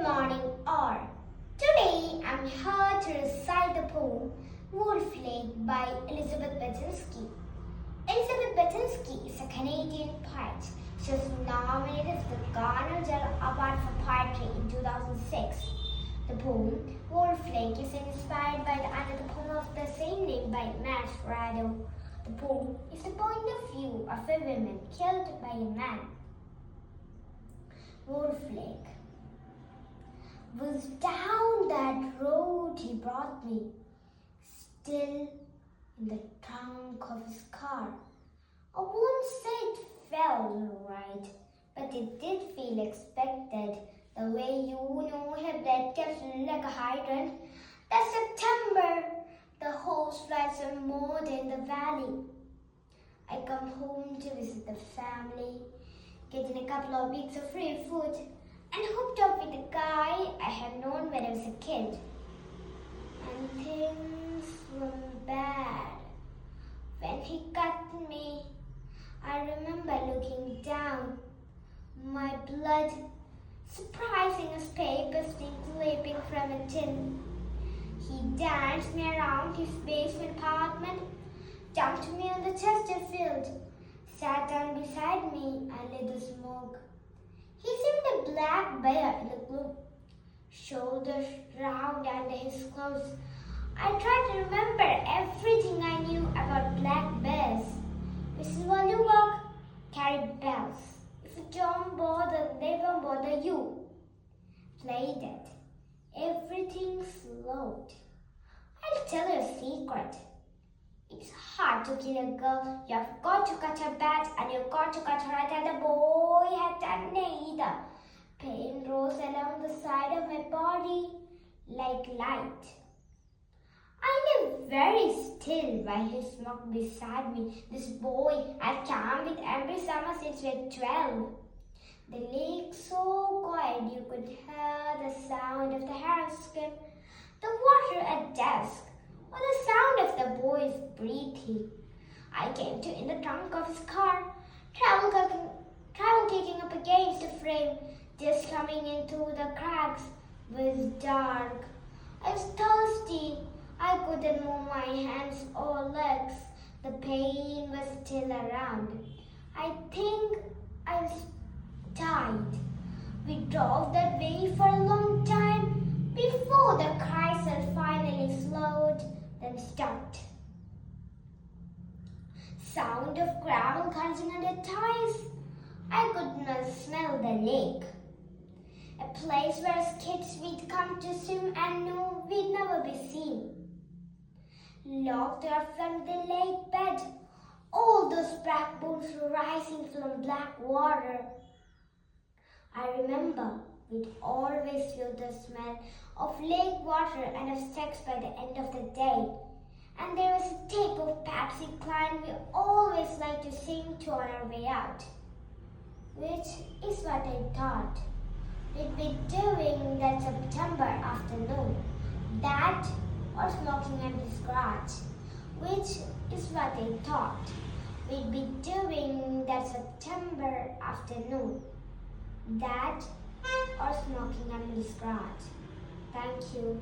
morning all. Today I'm here to recite the poem Wolf Lake by Elizabeth Bachinsky. Elizabeth Bachinsky is a Canadian poet. She was nominated for the Garner General Award for Poetry in 2006. The poem Wolf Lake is inspired by another poem of the same name by Max Rado. The poem is the point of view of a woman killed by a man. Wolf Lake was down that road he brought me, still in the trunk of his car. I won't say it felt right, but it did feel expected. The way her blood kept like a hydrant. That September, the host flies were moored in the valley. I come home to visit the family, getting a couple of weeks of free food, and hooked up with a guy I had known when I was a kid. And things were bad. When he cut me, I remember looking down. My blood, surprising as paper leaping from a tin. He danced me around his basement apartment, dumped me on the Chesterfield, sat down beside me and lit the smoke. He seemed a black bear in the gloom, shoulders round under his clothes. I tried to remember everything I knew about black bears. Mrs. While you walk, carry bells. If you don't bother, they won't bother you. Play that. Everything slowed. I'll tell you a secret. It's hard to kill a girl. You've got to cut her bad and you've got to cut her right, and the boy had done neither. Pain rose along the side of my body like light. I lay very still while he smoked beside me. This boy I'd come with every summer since we were 12. The lake so quiet you could hear the sound of the herons skip, the water at dusk, or the sound of the boy's breathing. I came to in the trunk of his car, travel kicking up against the frame, just coming into the cracks. It was dark. I was thirsty. I couldn't move my hands or legs. The pain was still around. I think I was tired. We drove that way for a long time before the cries had finally slowed, then stopped. Sound of gravel crunching under tires. I could not smell the lake. A place where as kids we'd come to swim and knew we'd never be seen. Locked up from the lake bed, all those black bones rising from black water. I remember we'd always feel the smell of lake water and of sex by the end of the day. And there was a tape of Patsy Cline we always liked to sing to on our way out. Which is what I thought we'd be doing that September afternoon. That or smoking under his garage. Which is what I thought we'd be doing that September afternoon. That or smoking under his garage. Thank you.